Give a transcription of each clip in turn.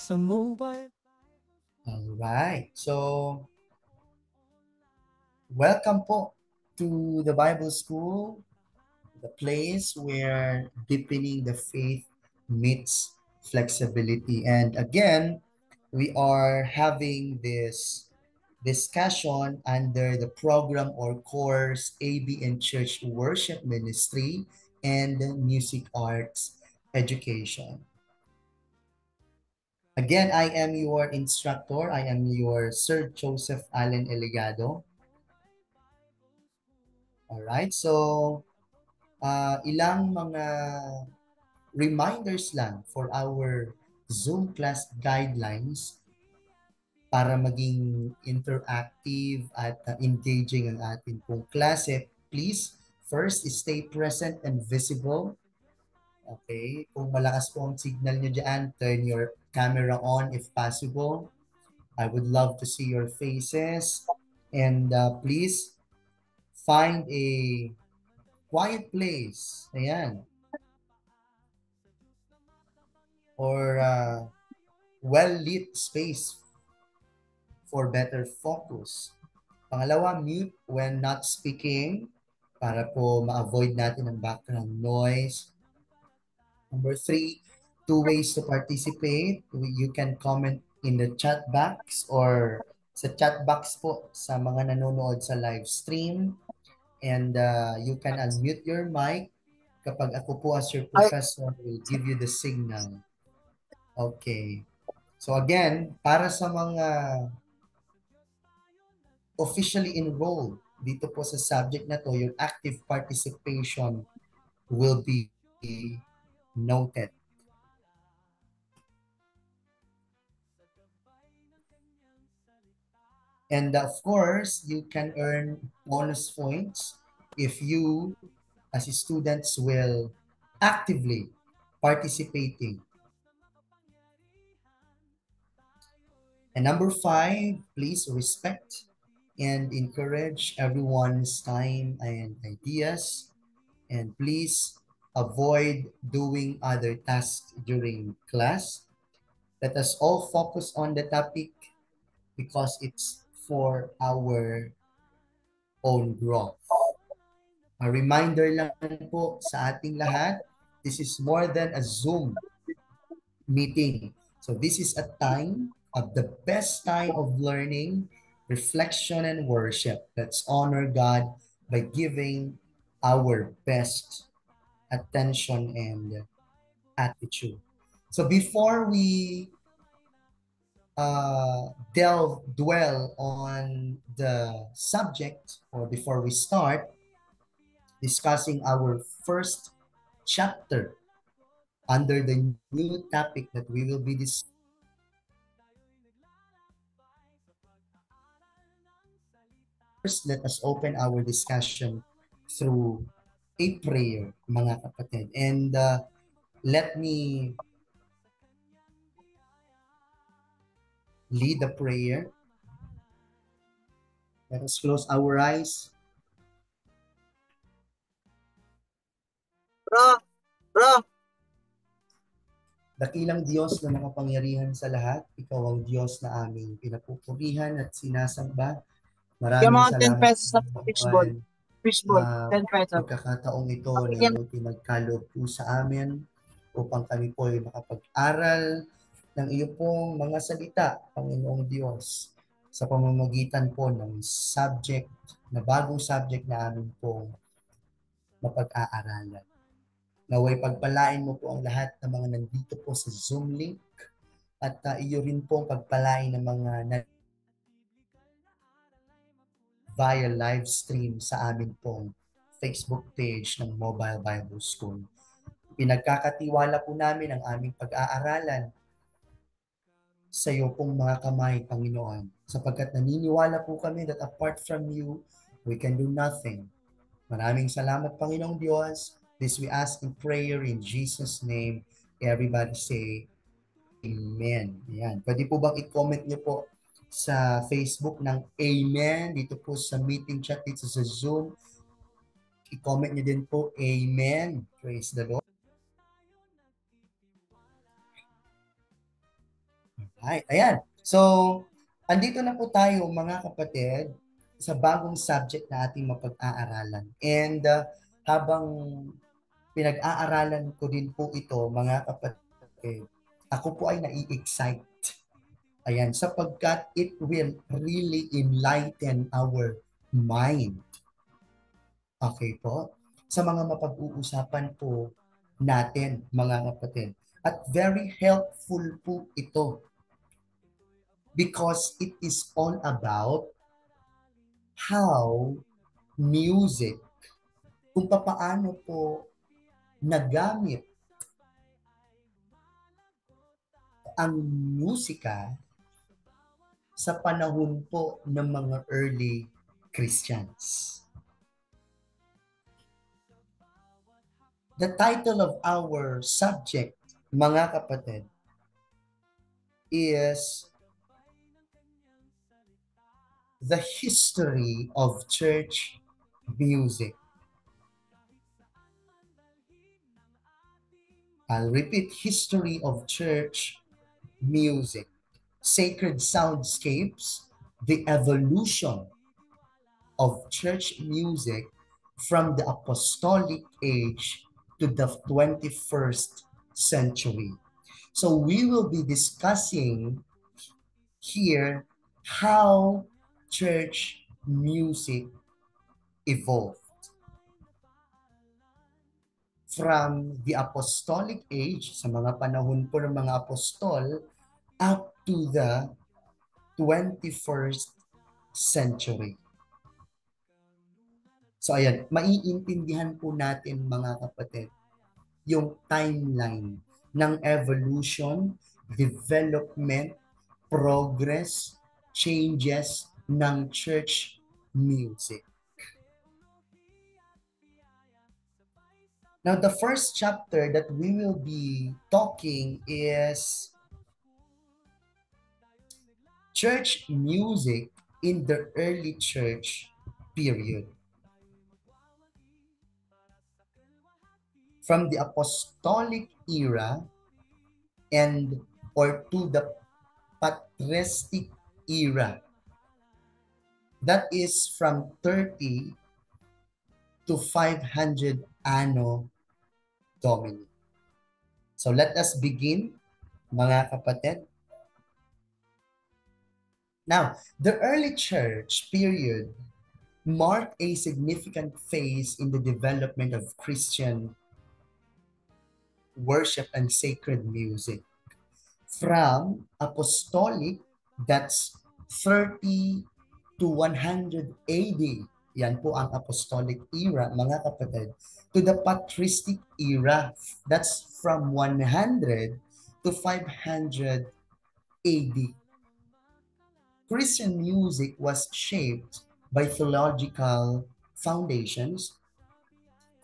sa mobile. Alright, so welcome po to the Bible School, the place where deepening the faith meets flexibility. And again, we are having this discussion under the program or course ABN Church Worship Ministry and Music Arts Education. Again, I am your instructor. I am your Sir Joseph Allen Eligado. Alright, so ilang mga reminders lang for our Zoom class guidelines para maging interactive at engaging ang ating pong klase. Please, first, stay present and visible. Okay, kung malakas po ang signal nyo dyan, turn your camera on if possible. I would love to see your faces. And please, find a quiet place. Ayan. Or well-lit space for better focus. Pangalawa, mute when not speaking para po ma-avoid natin ang background noise. Number 3, 2 ways to participate. You can comment in the chat box or sa chat box po sa mga nanonood sa live stream. And you can unmute your mic kapag ako po as your professor will give you the signal. Okay. So again, para sa mga officially enrolled dito po sa subject na to, your active participation will be noted. And of course, you can earn bonus points if you, as students, will actively participating. And number 5, please respect and encourage everyone's time and ideas. And please avoid doing other tasks during class. Let us all focus on the topic because it's for our own growth. A reminder lang po sa ating lahat, this is more than a Zoom meeting. So this is a time of the best time of learning, reflection, and worship. Let's honor God by giving our best attention and attitude. So before we dwell on the subject, or before we start discussing our first chapter under the new topic that we will be discussing, first, let us open our discussion through a prayer, mga kapatid. And let me lead the prayer. Let us close our eyes. Dakilang Diyos na makapangyarihan sa lahat, Ikaw ang Diyos na aming pinapupurihan at sinasamba. Maraming salamat sa fishball. Fishball, 10 pesos. Pagkakataong ito na iyong pinagkaloob po sa amin upang kami po ay makapag-aral ng iyo pong mga salita, Panginoong Diyos, sa pamamagitan po ng subject, na bagong subject na amin pong mapag-aaralan. Naway pagpalain mo po ang lahat ng mga nandito po sa Zoom link at iyo rin po ang pagpalain ng mga via live stream sa amin pong Facebook page ng Mobile Bible School. Pinagkakatiwala po namin ang aming pag-aaralan sa iyo pong mga kamay, Panginoon, sapagkat naniniwala po kami that apart from you, we can do nothing. Maraming salamat, Panginoong Diyos. This we ask in prayer in Jesus' name. Everybody say, Amen. Ayan. Pwede po bang i-comment niyo po sa Facebook ng Amen dito po sa meeting chat dito sa Zoom? I-comment niyo din po, Amen. Praise the Lord. Alright, ayan. So, andito na po tayo mga kapatid sa bagong subject na ating mapag-aaralan. And habang pinag-aaralan ko din po ito mga kapatid, ako po ay nai-excite. Ayan, sapagkat it will really enlighten our mind. Okay po? Sa mga mapag-uusapan po natin mga kapatid. At very helpful po ito because it is all about how music, kung paano po nagamit ang musika sa panahon po ng mga early Christians. The title of our subject, mga kapatid, is The History of Church Music. I'll repeat, History of Church Music. Sacred soundscapes, the evolution of church music from the apostolic age to the 21st century. So we will be discussing here how church music evolved from the apostolic age, sa mga panahon po ng mga apostol, up to the 21st century. So ayan, maiintindihan po natin mga kapatid yung timeline ng evolution, development, progress, changes ng church music. Now, the first chapter that we will be talking is church music in the early church period. From the apostolic era and or to the patristic era. That is from 30 to 500 Anno Domini. So let us begin, mga kapatid. Now, the early church period marked a significant phase in the development of Christian worship and sacred music. From apostolic, that's 30 to 100 AD, yan po ang apostolic era, mga kapatid, to the patristic era, that's from 100 to 500 AD. Christian music was shaped by theological foundations,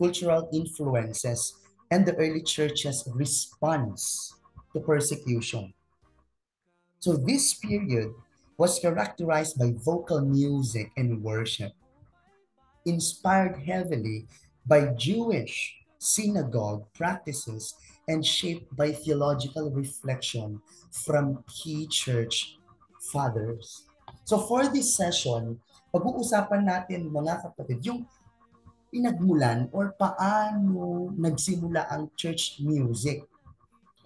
cultural influences, and the early church's response to persecution. So this period was characterized by vocal music and worship, inspired heavily by Jewish synagogue practices and shaped by theological reflection from key church fathers. So for this session, pag-uusapan natin mga kapatid, yung pinagmulan or paano nagsimula ang church music.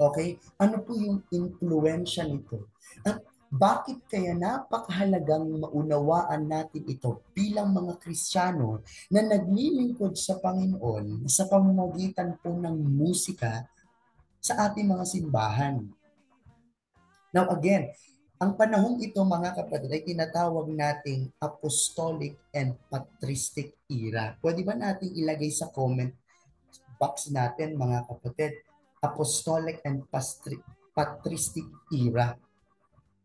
Okay? Ano po yung influensya nito? At bakit kaya napakahalagang maunawaan natin ito bilang mga Kristiyano na naglilingkod sa Panginoon sa pamamagitan po ng musika sa ating mga simbahan? Now again, ang panahong ito mga kapatid ay tinatawag nating apostolic and patristic era. Pwede ba nating ilagay sa comment box natin mga kapatid, apostolic and patristic era.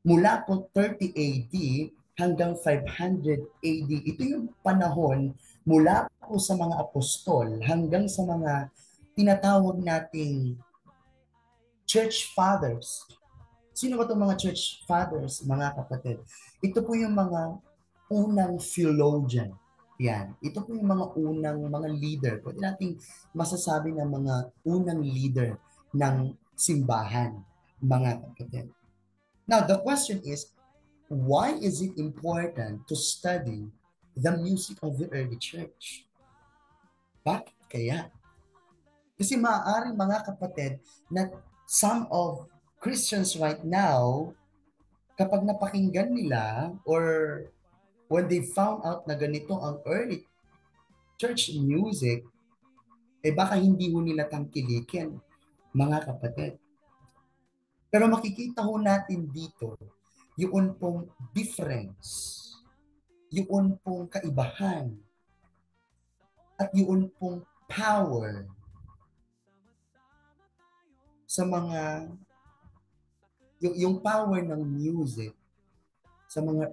Mula po 30 AD hanggang 500 AD, ito yung panahon mula po sa mga apostol hanggang sa mga tinatawag nating church fathers. Sino ba itong mga church fathers, mga kapatid? Ito po yung mga unang theologian. Yan. Ito po yung mga unang mga leader. Pwede nating masasabi na mga unang leader ng simbahan, mga kapatid. Now, the question is, why is it important to study the music of the early church? Bakit kaya? Kasi maaaring mga kapatid na some of Christians right now, kapag napakinggan nila or when they found out na ganito ang early church music, baka hindi ho nila tangkilikin, mga kapatid. Pero makikita ho natin dito, yun pong difference, yun pong kaibahan, at yun pong power sa mga, yung power ng music sa mga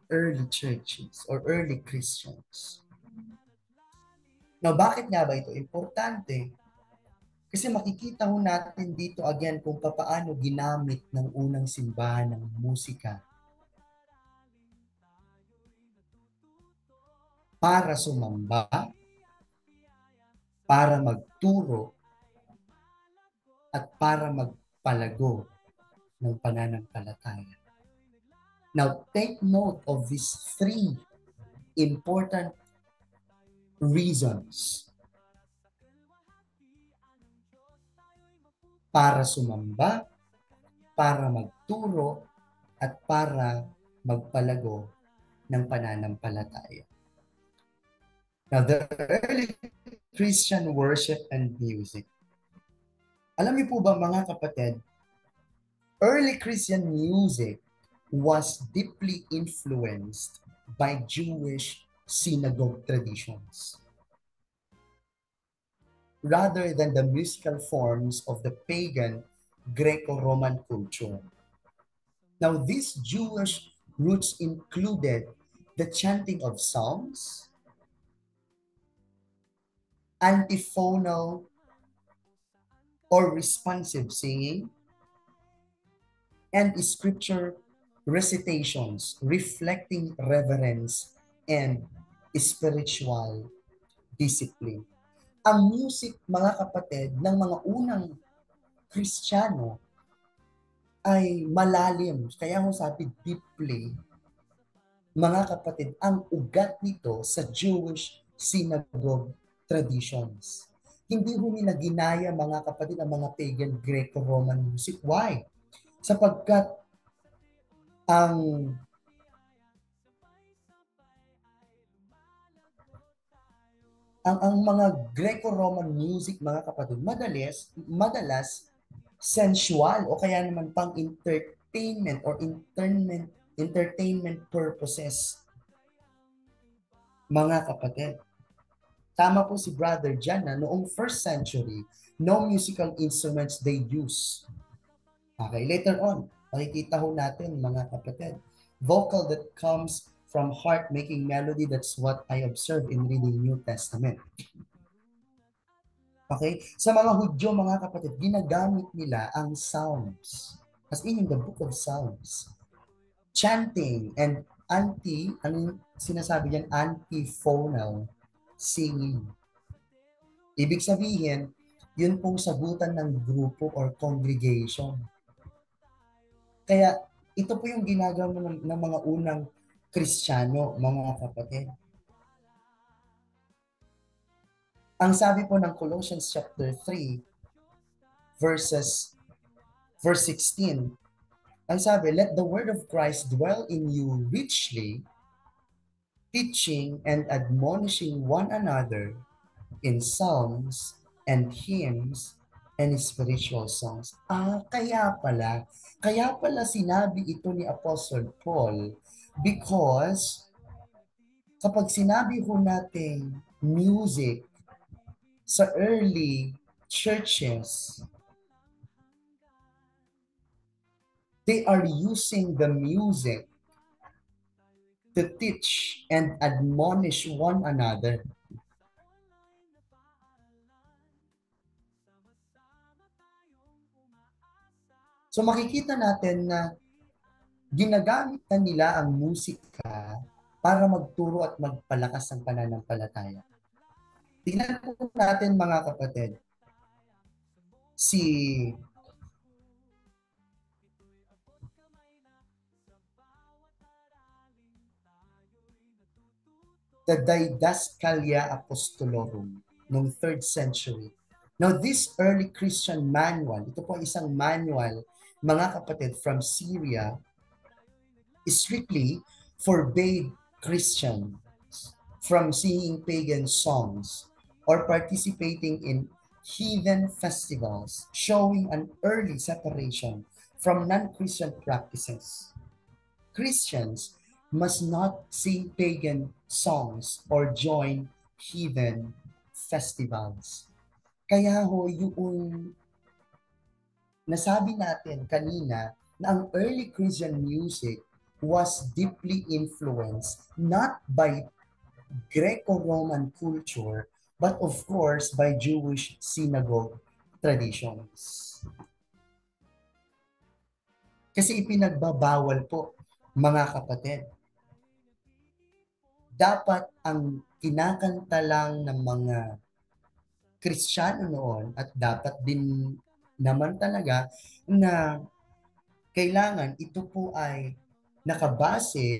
early churches or early Christians. Now, bakit nga ba ito importante? Kasi makikita ho natin dito again kung paano ginamit ng unang simbahan ng musika para sumamba, para magturo, at para magpalago ng pananampalataya. Now, take note of these three important reasons para sumamba, para magturo, at para magpalago ng pananampalataya. Now, the early Christian worship and music. Alam niyo po ba mga kapatid, early Christian music was deeply influenced by Jewish synagogue traditions rather than the musical forms of the pagan Greco-Roman culture. Now, these Jewish roots included the chanting of psalms, antiphonal or responsive singing, and scripture recitations reflecting reverence and spiritual discipline. Ang music, mga kapatid, ng mga unang Kristiyano ay malalim. Kaya mo sabi, deeply, mga kapatid, ang ugat nito sa Jewish synagogue traditions. Hindi ho nila ginaya, mga kapatid, ang mga pagan Greco-Roman music. Why? Sapagkat ang mga Greco-Roman music, mga kapatid, madalas sensual o kaya naman pang entertainment or entertainment purposes, mga kapatid. Tama po si Brother Jan na noong first century, no musical instruments they use. Okay, later on, makikita ho natin, mga kapatid, vocal that comes from heart making melody. That's what I observe in reading New Testament. Okay? Sa mga Hudyo, mga kapatid, ginagamit nila ang psalms. As in the book of Psalms. Chanting and anong sinasabi diyan? Antiphonal singing. Ibig sabihin, yun pong sagutan ng grupo or congregation. Kaya ito po yung ginagawa ng mga unang Kristiyano, mga kapatid. Ang sabi po ng Colossians chapter 3, verse 16, ang sabi, let the word of Christ dwell in you richly, teaching and admonishing one another in psalms and hymns and spiritual songs. Kaya pala sinabi ito ni Apostle Paul because kapag sinabi ho natin music sa early churches, they are using the music to teach and admonish one another. So makikita natin na ginagamit na nila ang musika para magturo at magpalakas ng pananampalataya. Tingnan po natin, mga kapatid, si the Didascalia Apostolorum noong 3rd century. Now, this early Christian manual, ito po isang manual, mga kapatid, from Syria, strictly forbade Christians from singing pagan songs or participating in heathen festivals, showing an early separation from non-Christian practices. Christians must not sing pagan songs or join heathen festivals. Kaya ho, yung nasabi natin kanina na ang early Christian music was deeply influenced not by Greco-Roman culture, but of course by Jewish synagogue traditions. Kasi ipinagbabawal po, mga kapatid. Dapat ang kinakanta lang ng mga Kristiyano noon at dapat din naman talaga na kailangan ito po ay nakabase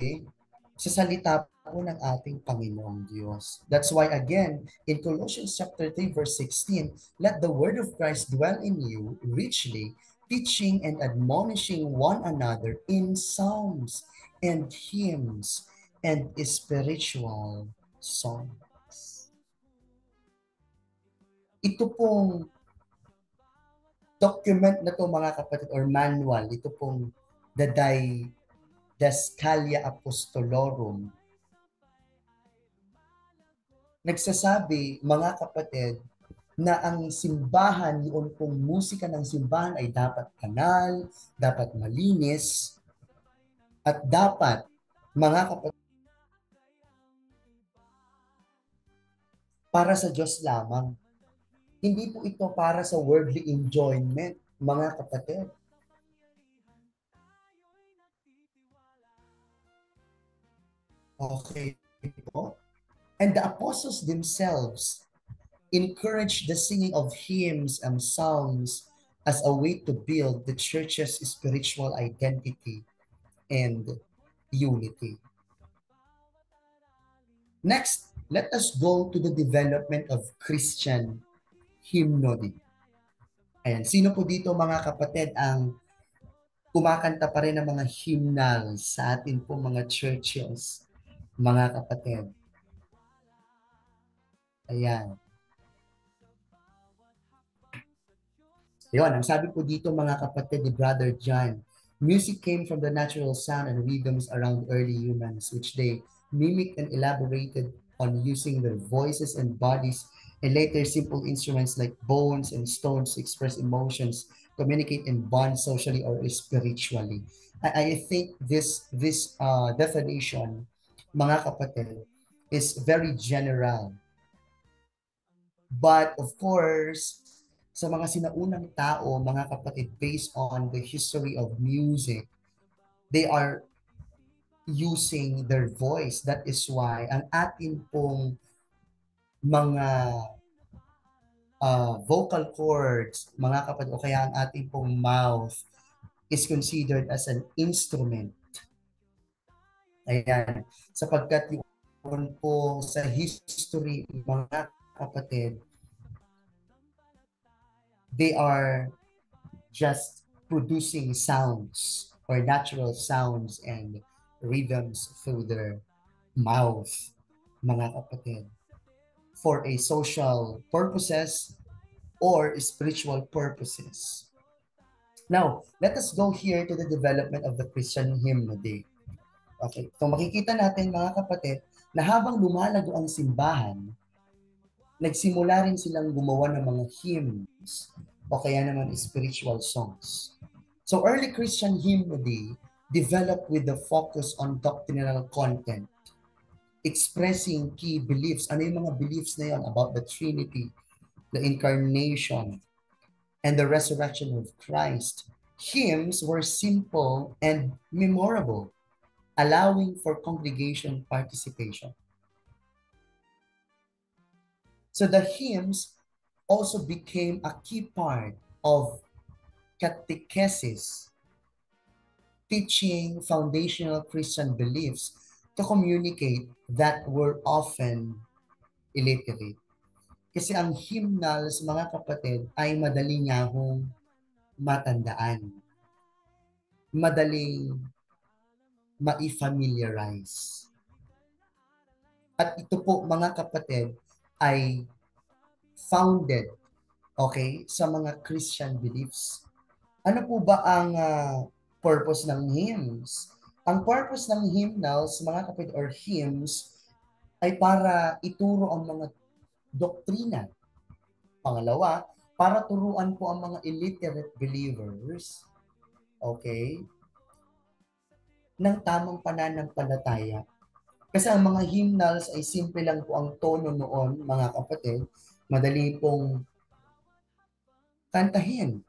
sa salita po ng ating Panginoong Diyos. That's why again, in Colossians chapter 3 verse 16, let the word of Christ dwell in you richly, teaching and admonishing one another in psalms and hymns and spiritual songs. Ito pong document na to mga kapatid or manual, ito pong the Didascalia Apostolorum, nagsasabi, mga kapatid, na ang simbahan, yun pong musika ng simbahan ay dapat kanal, dapat malinis, at dapat, mga kapatid, para sa Diyos lamang. Hindi po ito para sa worldly enjoyment, mga kapatid. Okay po. And the apostles themselves encouraged the singing of hymns and songs as a way to build the church's spiritual identity and unity. Next, let us go to the development of Christian hymnody. Ayan, sino po dito mga kapatid ang kumakanta pa rin ng mga hymnals sa atin po mga churches, mga kapatid? Ayan. Yun, ang sabi po dito mga kapatid ni Brother John, music came from the natural sound and rhythms around early humans, which they mimicked and elaborated on using their voices and bodies, and later simple instruments like bones and stones to express emotions, communicate and bond socially or spiritually. I think this definition, mga kapatid, is very general. But of course, sa mga sinaunang tao, mga kapatid, based on the history of music, they are using their voice. That is why ang atin pong mga vocal cords, mga kapatid, o kaya ang ating pong mouth is considered as an instrument. Ayan. Sapagkat yun po sa history, mga kapatid, they are just producing sounds or natural sounds and rhythms through their mouth, mga kapatid, for a social purposes or spiritual purposes. Now, let us go here to the development of the Christian hymnody. Okay, so makikita natin mga kapatid na habang lumalago ang simbahan, nagsimula rin silang gumawa ng mga hymns o kaya naman spiritual songs. So early Christian hymnody developed with the focus on doctrinal content, expressing key beliefs. Ano yung mga beliefs na yun about the Trinity, the Incarnation, and the resurrection of Christ? Hymns were simple and memorable, allowing for congregation participation. So the hymns also became a key part of catechesis, teaching foundational Christian beliefs to communicate that were often illiterate. Kasi ang hymnals, mga kapatid, ay madali nga hong matandaan. Madaling ma-familiarize. At ito po, mga kapatid, ay founded, okay, sa mga Christian beliefs. Ano po ba ang purpose ng hymns? Ang purpose ng hymnals, mga kapatid, or hymns, ay para ituro ang mga doktrina. Pangalawa, para turuan po ang mga illiterate believers, okay, ng tamang pananampalataya. Kasi ang mga hymnals ay simple lang po ang tono noon, mga kapatid. Madali pong kantahin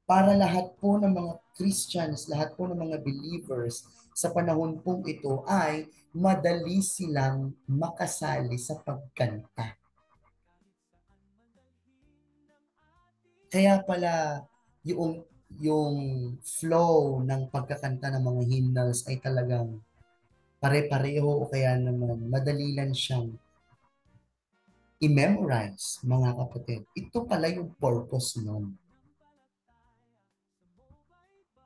para lahat po ng mga Christians, lahat po ng mga believers sa panahon pong ito ay madali silang makasali sa pagkanta. Kaya pala yung flow ng pagkakanta ng mga hymnals ay talagang pare-pareho o kaya naman madali lang siyang i-memorize, mga kapatid. Ito pala yung purpose nun.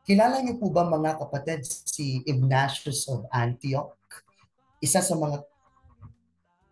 Kilala niyo po ba, mga kapatid, si Ignatius of Antioch? Isa sa mga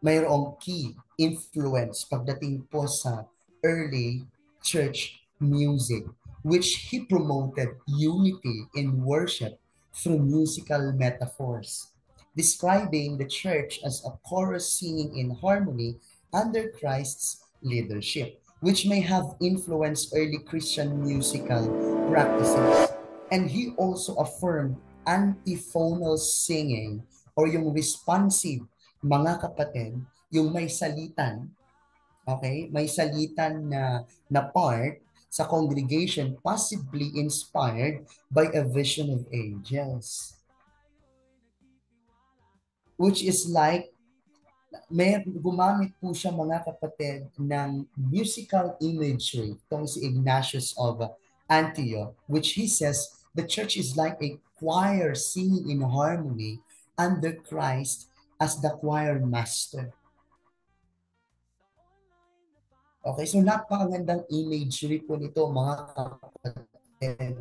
mayroong key influence pagdating po sa early church music, which he promoted unity in worship through musical metaphors, describing the church as a chorus singing in harmony under Christ's leadership, which may have influenced early Christian musical practices. And he also affirmed antiphonal singing or yung responsive, mga kapatid, yung may salitan, okay? May salitan na part sa congregation possibly inspired by a vision of angels. Which is like, gumamit po siya, mga kapatid, ng musical imagery, itong si Ignatius of Antioch, which he says, the church is like a choir singing in harmony under Christ as the choir master. Okay, so napakagandang imagery po nito, mga kapatid,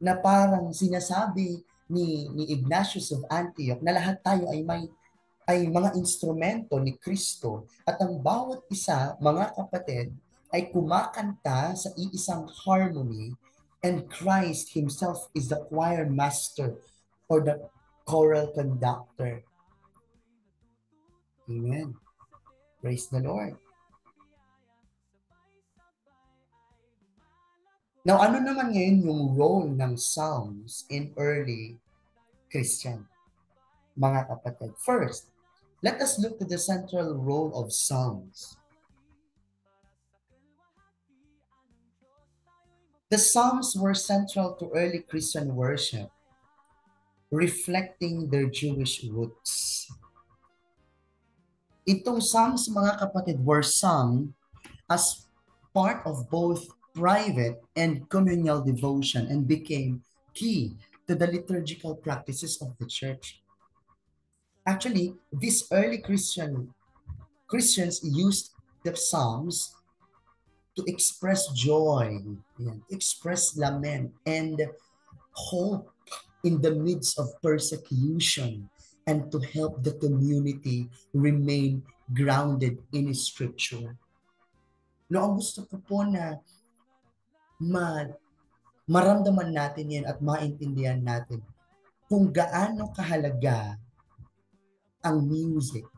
na parang sinasabi ni Ignatius of Antioch na lahat tayo ay mga instrumento ni Kristo at ang bawat isa, mga kapatid, ay kumakanta sa iisang harmony and Christ himself is the choir master or the choral conductor. Amen. Praise the Lord. Now, ano naman ngayon yung role ng Psalms in early Christian, mga kapatid? First, let us look to the central role of Psalms. The Psalms were central to early Christian worship, reflecting their Jewish roots. Itong Psalms, mga kapatid, were sung as part of both private and communal devotion and became key to the liturgical practices of the church. Actually, these early Christians used the Psalms to express joy, express lament, and hope in the midst of persecution and to help the community remain grounded in Scripture. No, ang gusto ko po na maramdaman natin yan at maintindihan natin kung gaano kahalaga ang music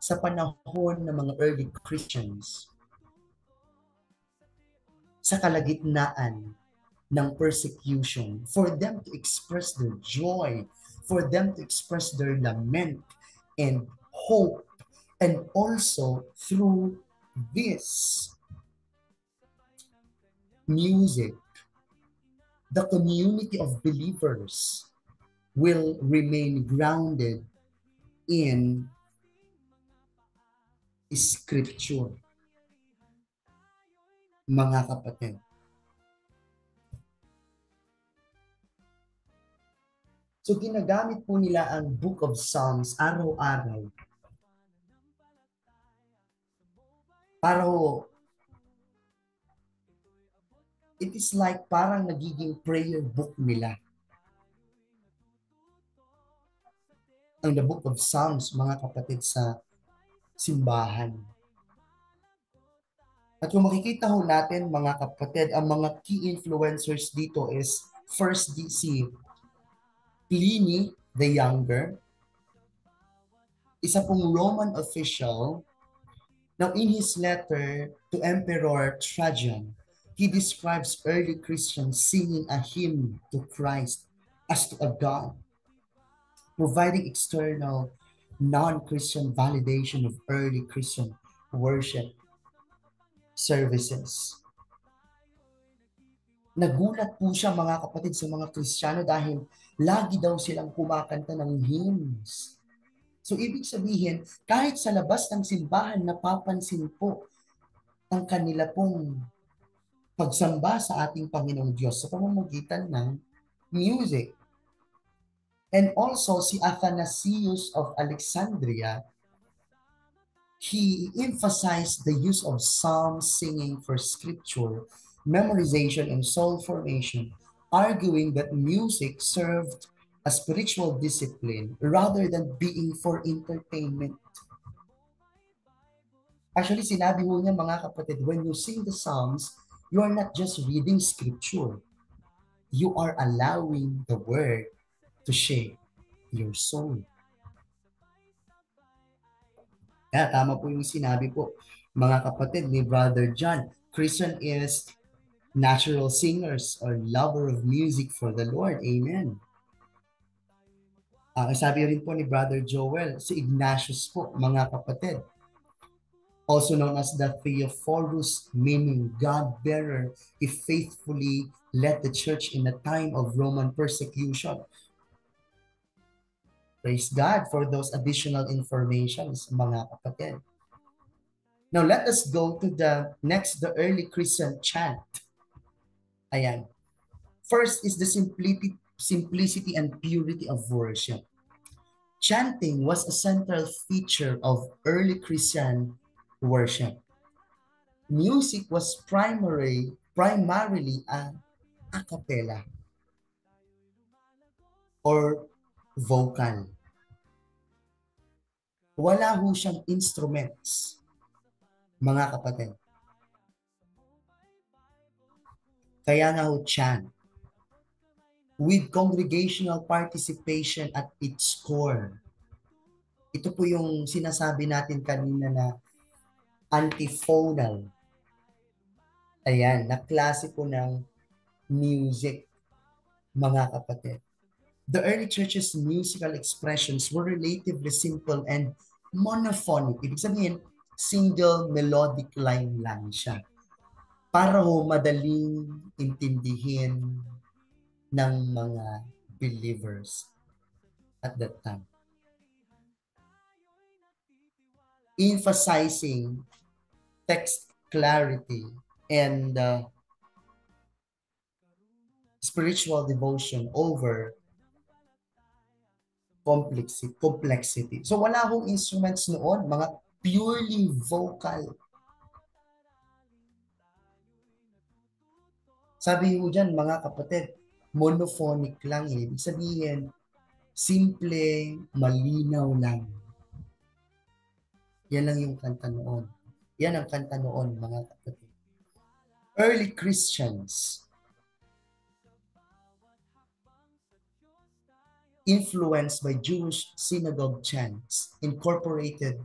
sa panahon ng mga early Christians sa kalagitnaan ng persecution, for them to express their joy, for them to express their lament and hope, and also through this music, the community of believers will remain grounded in Scripture, mga kapatid. So ginagamit po nila ang Book of Psalms araw-araw para it is like parang nagiging prayer book nila. Ang the Book of Psalms, mga kapatid, sa simbahan. At kung makikita ho natin, mga kapatid, ang mga key influencers dito is first si Pliny the Younger, isa pong Roman official. Now, in his letter to Emperor Trajan, he describes early Christians singing a hymn to Christ as to a God, providing external non-Christian validation of early Christian worship services. Nagulat po siya, mga kapatid, sa mga Kristiyano dahil lagi daw silang kumakanta ng hymns. So ibig sabihin, kahit sa labas ng simbahan, napapansin po ang kanila pong pagsamba sa ating Panginoong Diyos sa pamamagitan ng music. And also si Athanasius of Alexandria, he emphasized the use of psalm singing for scripture, memorization, and soul formation, arguing that music served a spiritual discipline rather than being for entertainment. Actually, sinabi ho niya, mga kapatid, when you sing the psalms, you are not just reading scripture. You are allowing the word to shape your soul. Kaya tama po yung sinabi po, mga kapatid, ni Brother John. Christian is natural singers or lover of music for the Lord. Amen. Sabi rin po ni Brother Joel, si Ignatius po, mga kapatid, also known as the Theophorus, meaning God-bearer, he faithfully led the church in a time of Roman persecution. Praise God for those additional informations, mga kapatid. Now, let us go to the next, the early Christian chant. Ayan. First is the simplicity and purity of worship. Chanting was a central feature of early Christian worship. Music was primarily a cappella or vocal. Wala ho siyang instruments, mga kapatid. Kaya nga ho chant. With congregational participation at its core. Ito po yung sinasabi natin kanina na antiphonal. Ayan, na klase po ng music, mga kapatid. The early church's musical expressions were relatively simple and monophonic. Ibig sabihin, single melodic line lang siya. Para ho madaling intindihin ng mga believers at that time. Emphasizing text clarity and spiritual devotion over complexity. So wala hong instruments noon, mga purely vocal. Sabi mo dyan, mga kapatid, monophonic lang eh. Ibig sabihin, simple, malinaw lang. Yan lang yung kanta noon. Yan ang kanta noon, mga kapatid. Early Christians influenced by Jewish synagogue chants, incorporated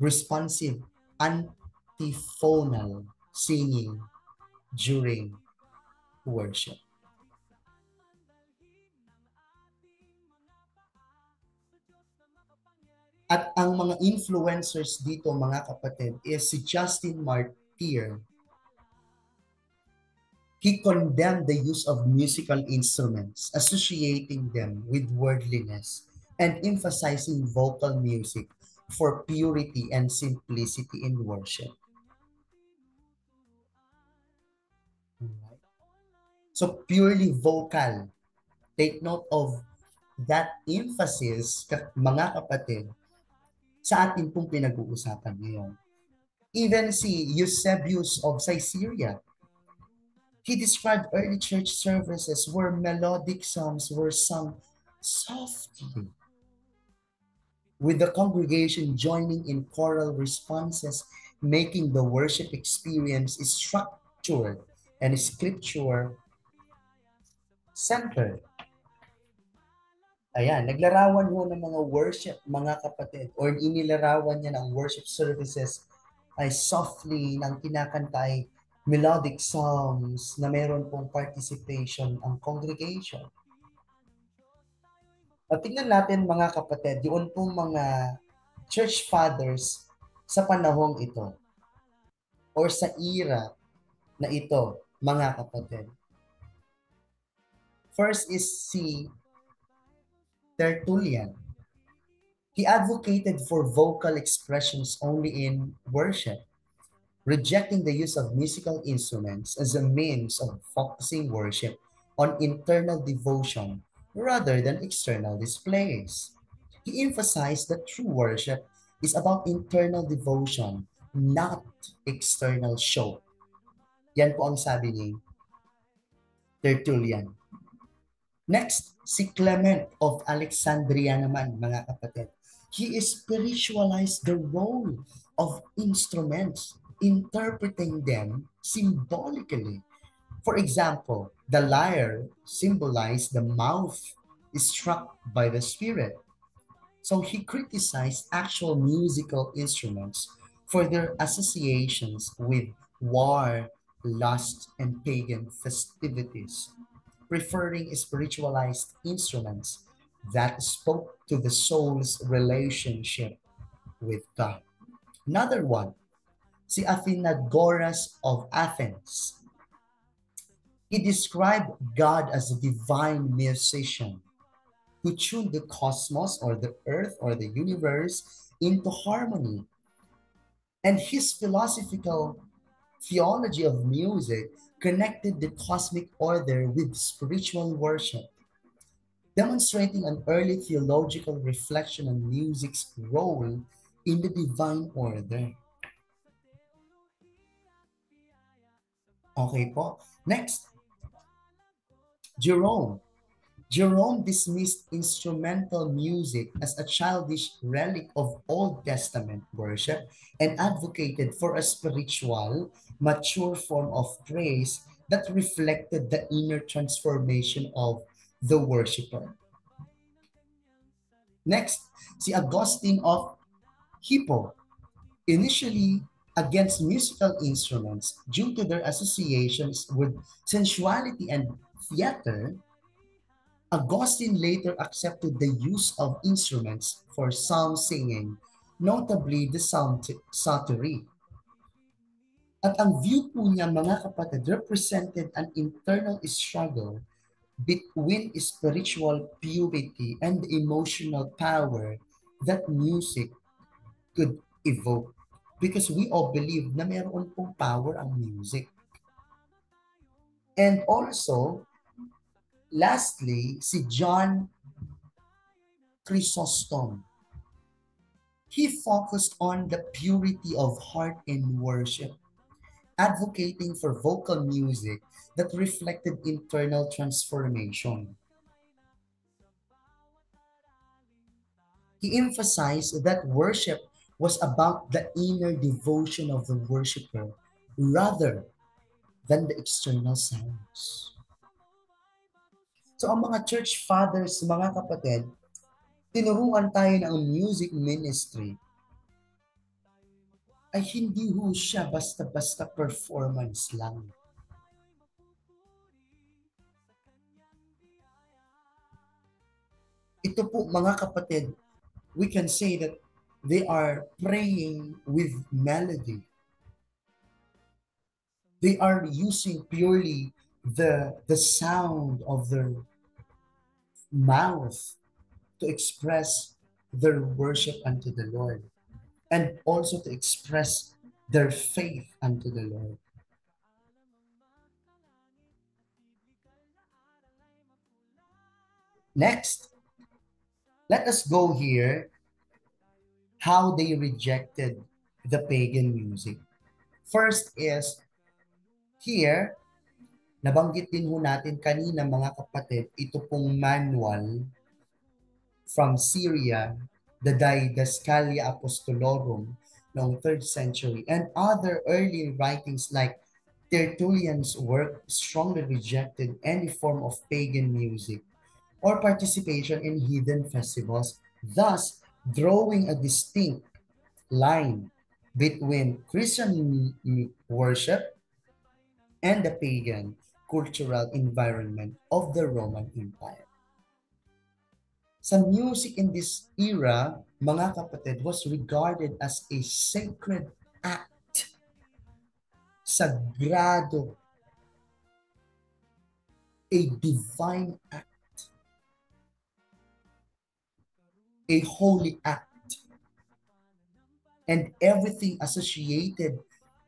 responsive antiphonal singing during worship. At ang mga influencers dito, mga kapatid, is si Justin Martyr. He condemned the use of musical instruments, associating them with worldliness and emphasizing vocal music for purity and simplicity in worship. So purely vocal. Take note of that emphasis, mga kapatid, sa atin pong pinag-uusapan ngayon. Even si Eusebius of Caesarea, he described early church services where melodic songs were sung softly, with the congregation joining in choral responses, making the worship experience structured and scripture-centered. Ayan, naglarawan ho ng mga worship, mga kapatid, or inilarawan niya ng worship services ay softly nang kinakanta ay melodic songs na mayroon pong participation ang congregation. At tingnan natin mga kapatid, yun pong mga church fathers sa panahong ito or sa era na ito, mga kapatid. First is si Tertullian. He advocated for vocal expressions only in worship, rejecting the use of musical instruments as a means of focusing worship on internal devotion rather than external displays. He emphasized that true worship is about internal devotion, not external show. Yan po ang sabi ni Tertullian. Next, si Clement of Alexandria naman, mga kapatid. He spiritualized the role of instruments, interpreting them symbolically. For example, the lyre symbolized the mouth struck by the spirit. So he criticized actual musical instruments for their associations with war, lust, and pagan festivities, preferring spiritualized instruments that spoke to the soul's relationship with God. Another one, si Athenagoras of Athens. He described God as a divine musician who tuned the cosmos or the earth or the universe into harmony. And his philosophical theology of music connected the cosmic order with spiritual worship, demonstrating an early theological reflection on music's role in the divine order. Okay po. Next, Jerome. Jerome dismissed instrumental music as a childish relic of Old Testament worship and advocated for a spiritual, mature form of praise that reflected the inner transformation of the worshiper. Next, si Augustine of Hippo, initially against musical instruments due to their associations with sensuality and theater, Augustine later accepted the use of instruments for psalm singing, notably the psaltery. At ang view po niya, mga kapatid, represented an internal struggle between spiritual purity and the emotional power that music could evoke. Because we all believe na mayroon pong power ang music. And also, lastly, si John Chrysostom. He focused on the purity of heart in worship, advocating for vocal music that reflected internal transformation. He emphasized that worship was about the inner devotion of the worshiper rather than the external sounds. So ang mga church fathers, mga kapatid, tinuruan tayo ng music ministry ay hindi ho siya basta-basta performance lang. Ito po mga kapatid, we can say that they are praying with melody. They are using purely the sound of their mouth to express their worship unto the Lord and also to express their faith unto the Lord. Next, Let us go here how they rejected the pagan music. First is here, nabanggit din ho natin kanina mga kapatid, ito pong manual from Syria, the Didascalia Apostolorum noong 3rd century, and other early writings like Tertullian's work strongly rejected any form of pagan music or participation in hidden festivals, thus drawing a distinct line between Christian worship and the pagan cultural environment of the Roman Empire. Sa music in this era, mga kapatid, was regarded as a sacred act, sagrado, a divine act, a holy act, and everything associated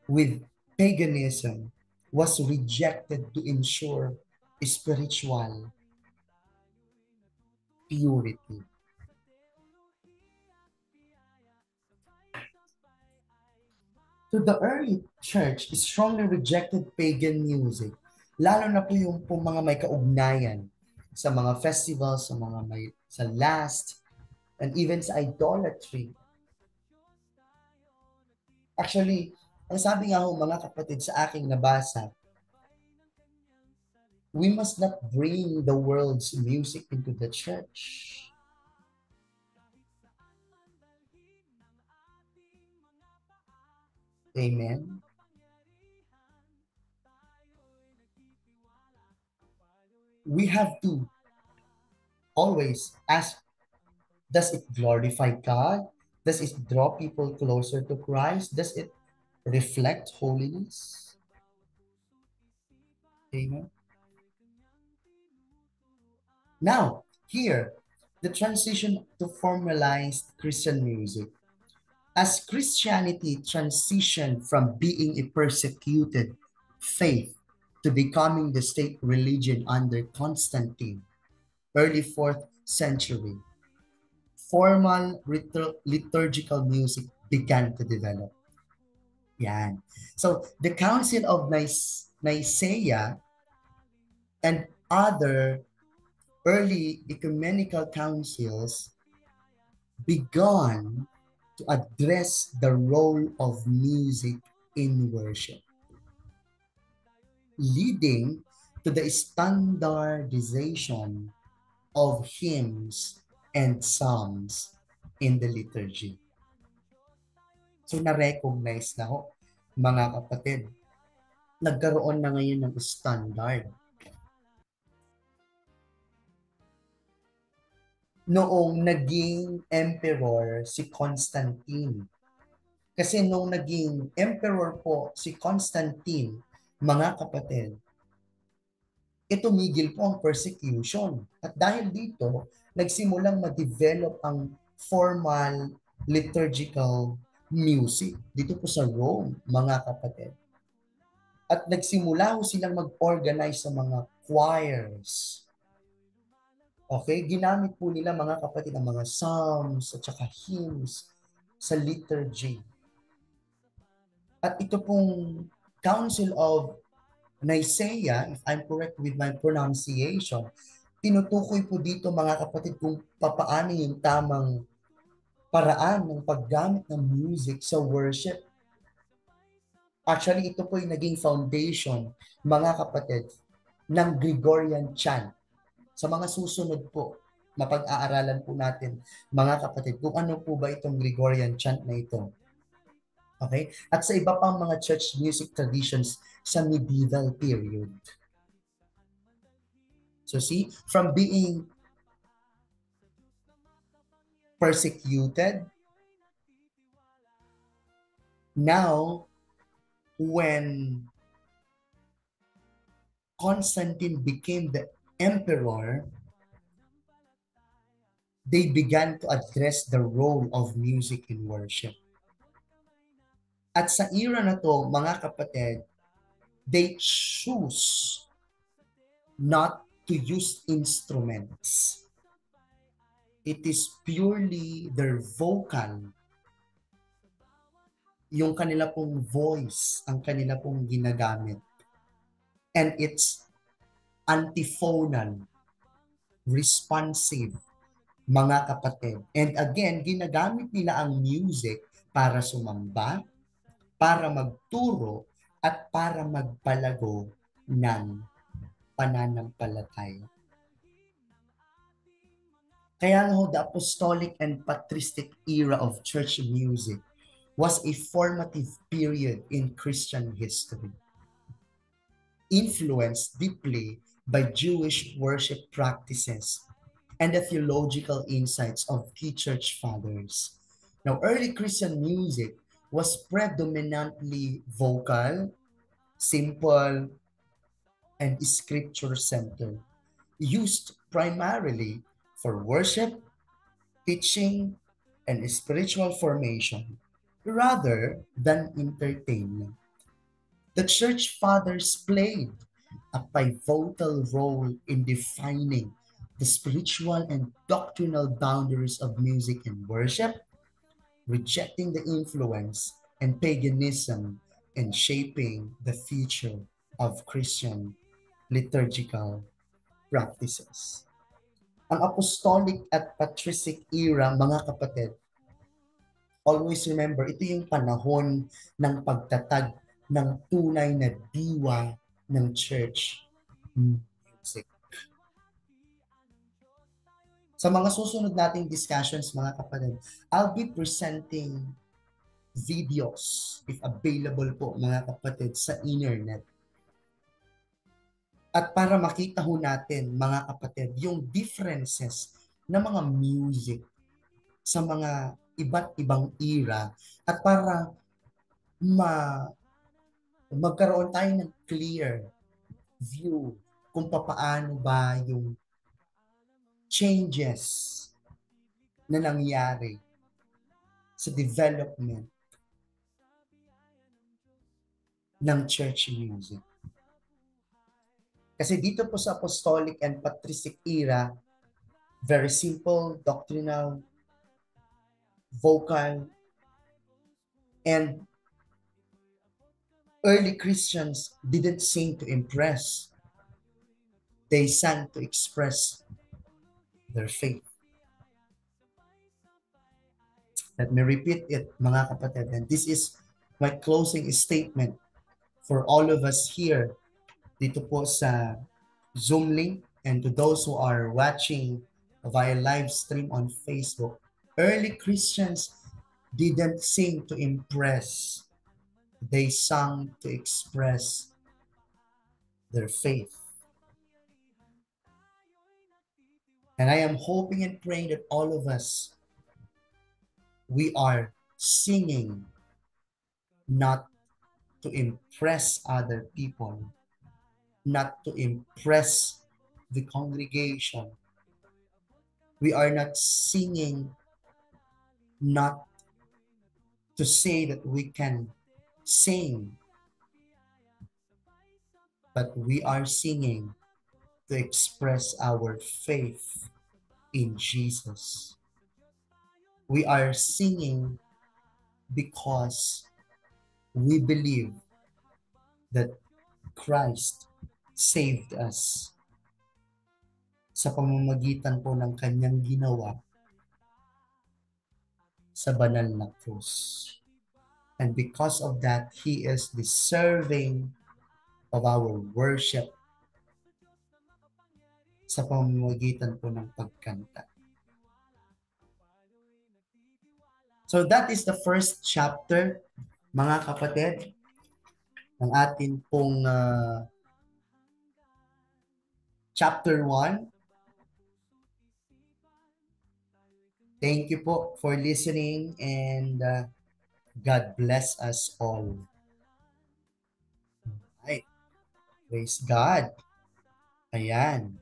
with paganism was rejected to ensure spiritual purity. So the early church strongly rejected pagan music, lalo na po yung mga may kaugnayan sa mga festivals, sa mga may sa last, and even sa idolatry. Actually, ang sabi nga ho mga kapatid sa aking nabasa, we must not bring the world's music into the church. Amen. We have to always ask, does it glorify God? Does it draw people closer to Christ? Does it reflect holiness? Amen. Now, here, the transition to formalized Christian music. As Christianity transitioned from being a persecuted faith to becoming the state religion under Constantine, early 4th century, formal liturgical music began to develop. Yan. So, the Council of Nicaea and other early ecumenical councils began to address the role of music in worship, leading to the standardization of hymns and psalms in the liturgy. So na-recognize na ho, mga kapatid, nagkaroon na ngayon ng standard. Noong naging emperor si Constantine. Kasi nung naging emperor po si Constantine, mga kapatid, tumigil po ang persecution. At dahil dito, nagsimulang ma-develop ang formal liturgical music dito po sa Rome, mga kapatid. At nagsimula ho silang mag-organize sa mga choirs. Okay? Ginamit po nila mga kapatid ang mga psalms at saka hymns sa liturgy. At ito pong Council of Nicaea, if I'm correct with my pronunciation, tinutukoy po dito mga kapatid kung papaano yung tamang paraan ng paggamit ng music sa worship. Actually, ito po yung naging foundation, mga kapatid, ng Gregorian chant. Sa mga susunod po, mapag-aaralan po natin, mga kapatid, kung ano po ba itong Gregorian chant na ito. Okay? At sa iba pang mga church music traditions sa medieval period. So see, from being persecuted, now, when Constantine became the emperor, they began to address the role of music in worship. At sa era na to, mga kapatid, they choose not to use instruments. it is purely their vocal, yung kanila pong voice, ang kanila pong ginagamit. And it's antiphonal, responsive, mga kapatid. And again, ginagamit nila ang music para sumamba, para magturo, at para magpalago ng pananampalataya. Kaya nga the apostolic and patristic era of church music was a formative period in Christian history, influenced deeply by Jewish worship practices and the theological insights of key church fathers. Now, early Christian music was predominantly vocal, simple, and scripture-centered, used primarily for worship, teaching, and spiritual formation rather than entertainment. The church fathers played a pivotal role in defining the spiritual and doctrinal boundaries of music and worship, rejecting the influence and paganism and shaping the future of Christian liturgical practices. Ang apostolic at patristic era, mga kapatid, always remember, ito yung panahon ng pagtatag ng tunay na diwa ng church music. Sa mga susunod nating discussions, mga kapatid, I'll be presenting videos, if available po, mga kapatid, sa internet. At para makita ho natin, mga kapatid, yung differences ng mga music sa mga iba't ibang era at para magkaroon tayo ng clear view kung paano ba yung changes na nangyari sa development ng church music. Kasi dito po sa apostolic and patristic era, very simple, doctrinal, vocal, and early Christians didn't sing to impress. They sang to express their faith. Let me repeat it, mga kapatid. And this is my closing statement for all of us here dito po sa Zoom link and to those who are watching via live stream on Facebook. Early Christians didn't sing to impress. They sang to express their faith. And I am hoping and praying that all of us, we are singing not to impress other people, not to impress the congregation. We are not singing not to say that we can sing, but we are singing to express our faith in Jesus. We are singing because we believe that Christ saved us sa pamamagitan po ng kanyang ginawa sa banal na krus. And because of that, He is deserving of our worship sa pamamagitan po ng pagkanta. So that is the first chapter, mga kapatid, ng atin pong chapter 1. Thank you po for listening and God bless us all. Right. Praise God. Ayan.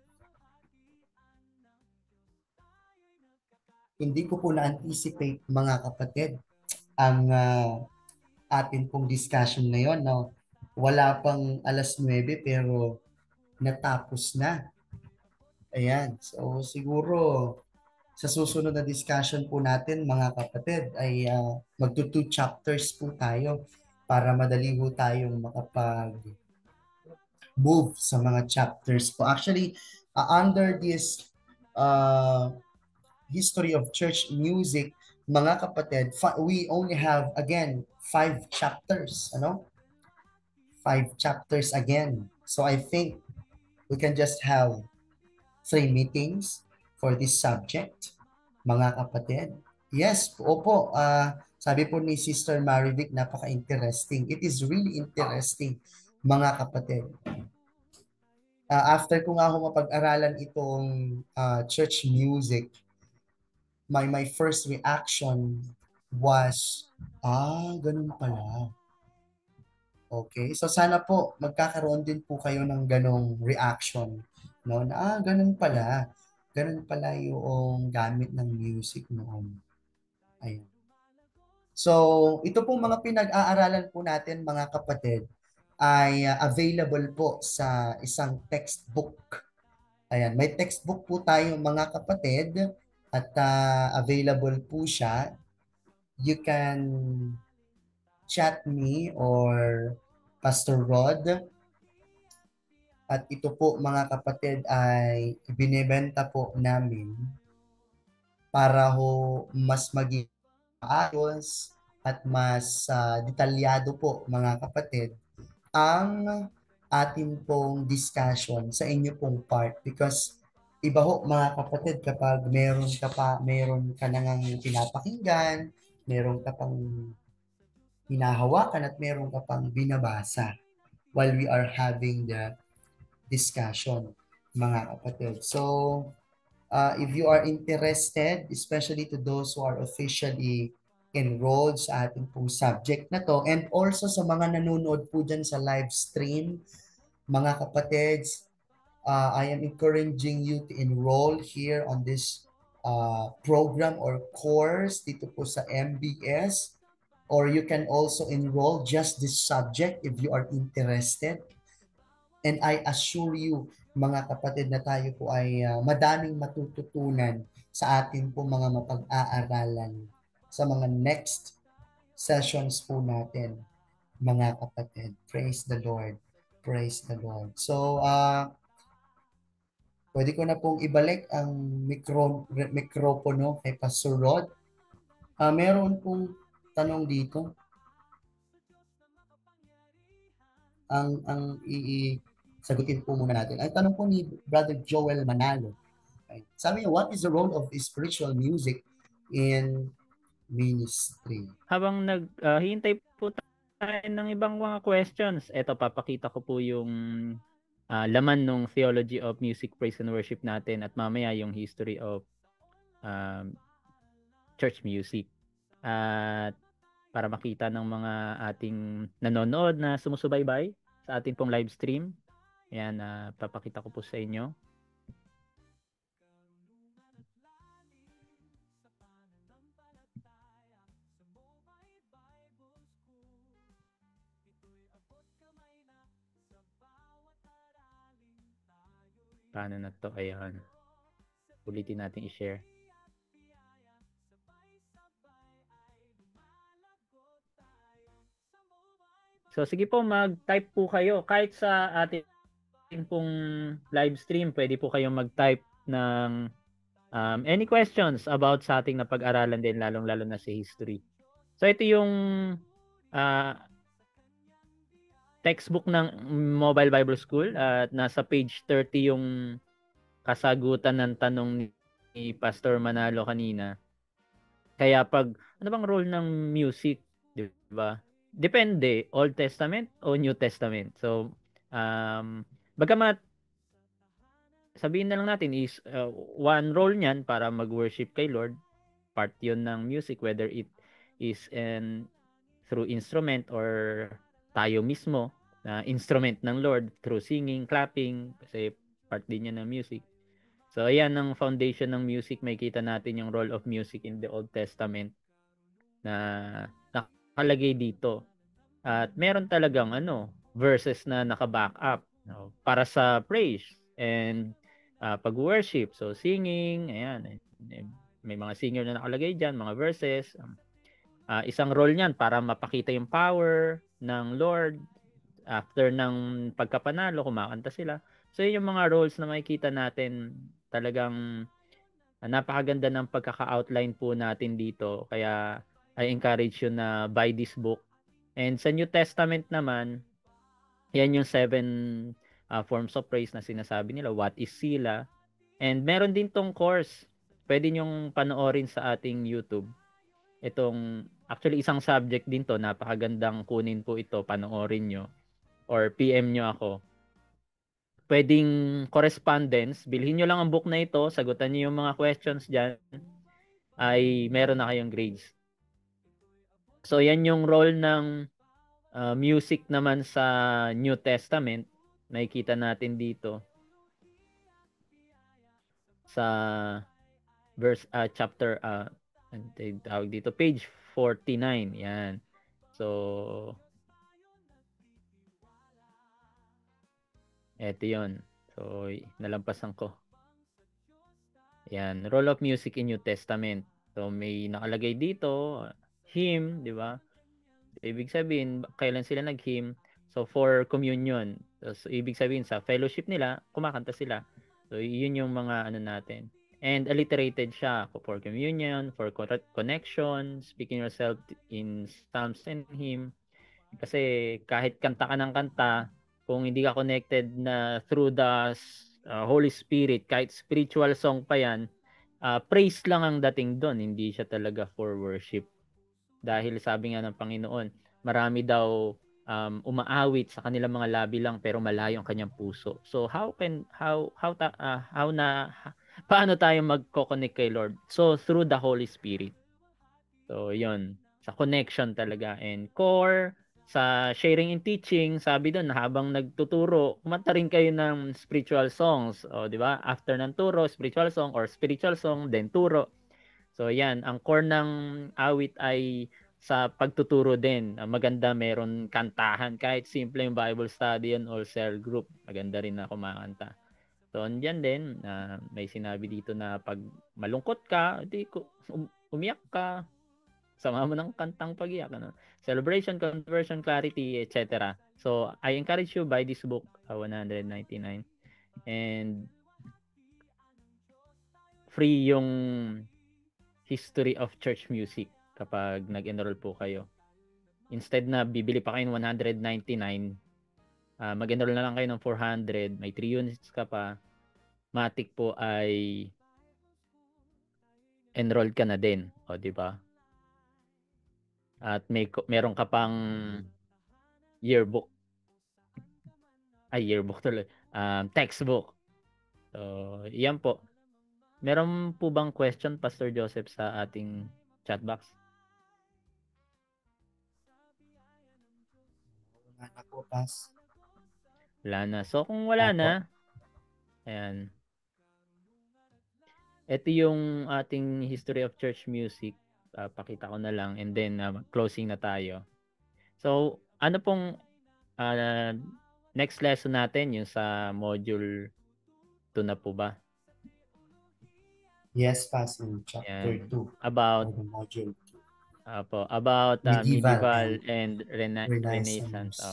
Hindi ko po na-anticipate, mga kapatid, ang atin pong discussion ngayon. No? Wala pang 9:00 pero natapos na. Ayan. So siguro sa susunod na discussion po natin, mga kapatid, ay magto 2 chapters po tayo para madali po tayong makapag-move sa mga chapters po. Actually, under this uh, history of church music, mga kapatid, we only have, again, 5 chapters, ano? 5 chapters again. So I think we can just have 3 meetings for this subject, mga kapatid. Yes, opo, sabi po ni Sister Marivic, napaka-interesting. It is really interesting, mga kapatid. After ko nga ako mapag-aralan itong church music, my first reaction was, ganun pala. Okay, so sana po magkakaroon din po kayo ng ganong reaction, no? Na, ganun pala. Ganun pala yung gamit ng music noon. Ayun. So, ito pong mga pinag-aaralan po natin, mga kapatid, ay available po sa isang textbook. Ayan, may textbook po tayo, mga kapatid, at available po siya. You can chat me or Pastor Rod. At ito po, mga kapatid, ay binibenta po namin para ho mas maging maayos at mas detalyado po, mga kapatid, ang atin pong discussion sa inyo pong part, because iba ho, mga kapatid, kapag meron ka nang pinapakinggan, meron ka pang hinahawakan at meron ka pang binabasa while we are having the discussion, mga kapatid. So, if you are interested, especially to those who are officially enrolled sa ating pong subject na to, and also sa mga nanonood po dyan sa live stream, mga kapatids, I am encouraging you to enroll here on this program or course dito po sa MBS, or you can also enroll just this subject if you are interested. And I assure you, mga kapatid, na tayo po ay madaming matututunan sa atin po mga mapag-aaralan sa mga next sessions po natin, mga kapatid. Praise the Lord. Praise the Lord. So, pwede ko na pong ibalik ang mikropono kay Pastor Rod. Meron pong tanong dito. Ang sagutin po muna natin. Ang tanong po ni Brother Joel Manalo. Sabi niya, what is the role of spiritual music in ministry? Habang naghihintay po tayo ng ibang mga questions, eto papakita ko po yung laman ng Theology of Music, Praise and Worship natin, at mamaya yung History of Church Music. At para makita ng mga ating nanonood na sumusubaybay sa ating pong live stream, ayan, papakita ko po sa inyo. Paano na to? Ayan. Ulitin natin i-share. So sige po, mag-type po kayo. Kahit sa ating pong live stream, pwede po kayong mag-type ng any questions about sa ating napag-aralan din, lalong-lalo na sa history. So ito yung textbook ng Mobile Bible School at nasa page 30 yung kasagutan ng tanong ni Pastor Manalo kanina. Kaya pag ano bang role ng music, 'di ba? Depende, Old Testament o New Testament. So bagamat sabihin na lang natin is one role niyan para mag-worship kay Lord, part 'yon ng music, whether it is through instrument or tayo mismo na instrument ng Lord through singing, clapping, kasi part din yan ng music. So ayan ang foundation ng music. May kita natin yung role of music in the Old Testament na nakalagay dito. At meron talagang verses na naka-back up para sa praise and pag-worship. So singing, ayan, may mga singer na nakalagay dyan, mga verses. Isang role niyan para mapakita yung power ng Lord. After ng pagkapanalo, kumakanta sila. So yun yung mga roles na makikita natin. Talagang napakaganda ng pagkaka-outline po natin dito. Kaya I encourage you na buy this book. And sa New Testament naman, yan yung 7 forms of praise na sinasabi nila. What is sila? And meron din tong course. Pwede nyong panoorin sa ating YouTube. Actually isang subject din to. Napakagandang kunin po ito. Panoorin nyo. Or PM nyo ako. Pwedeng correspondence. Bilhin nyo lang ang book na ito. Sagutan nyo yung mga questions dyan. Ay meron na kayong grades. So yan yung role ng music naman sa New Testament. Nakikita natin dito sa verse chapter tawag dito page 49. Yan. So eto yun. So nalampasan ko. Yan, role of music in New Testament. So may nakalagay dito hymn, di ba? Ibig sabihin, kailan sila nag-hymn? So for communion. So ibig sabihin sa fellowship nila, kumakanta sila. So yun yung mga ano natin. And alliterated siya for communion, for connection, speaking yourself in psalms and hymn. Kasi kahit kanta ka ng kanta, kung hindi ka connected na through the Holy Spirit, kahit spiritual song pa yan, praise lang ang dating doon. Hindi siya talaga for worship. Dahil sabi nga ng Panginoon, marami daw umaawit sa kanilang mga labi lang pero malayo ang kanyang puso. So paano tayo magko-connect kay Lord? So through the Holy Spirit. So 'yon, sa connection talaga. And core sa sharing and teaching, sabi doon habang nagtuturo, kumanta rin kayo ng spiritual songs, o di ba? After ng turo, spiritual song or spiritual song, then turo. So yan, ang core ng awit ay sa pagtuturo din. Maganda meron kantahan, kahit simple yung Bible study yan or cell group, maganda rin na kumakanta. So andyan din, may sinabi dito na pag malungkot ka, umiyak ka, sama mo ng kantang pag-iyak. Ano? Celebration, conversion, clarity, etc. So I encourage you buy this book, 199. And free yung history of church music kapag nag-enroll po kayo. Instead na bibili pa kayo ng 199, mag-enroll na lang kayo ng 400, may 3 units ka pa, matik po ay enrolled ka na din, o di ba? At meron ka pang yearbook. Yearbook tuloy. Textbook. So, iyan po. Meron po bang question, Pastor Joseph, sa ating chat box? Wala na po, Pas. Wala na. So, kung wala na, ayan. Ito yung ating history of church music. Pakita ko na lang and then closing na tayo. So, ano pong next lesson natin yung sa module 2 na po ba? Yes, Pas, in chapter 2. About module 2. About medieval and Renaissance.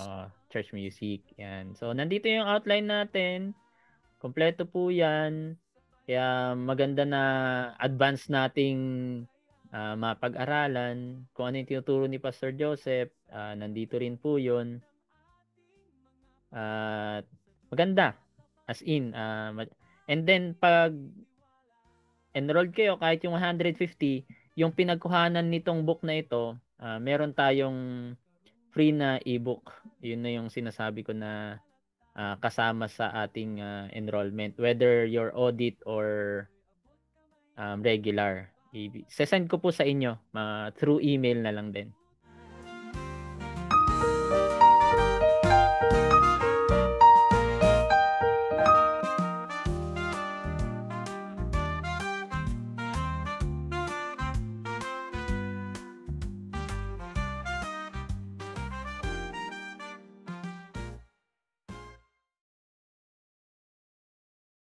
church music. Yan. So, nandito yung outline natin. Kompleto po yan. Kaya maganda na advance nating mapag-aralan kung ano yung tinuturo ni Pastor Joseph. Nandito rin po yun. Maganda. As in. And then, pag enrolled kayo, kahit yung 150, yung pinagkuhanan nitong book na ito, meron tayong free na ebook. Yun na yung sinasabi ko na kasama sa ating enrollment, whether your audit or regular. Sesend ko po sa inyo through email na lang din.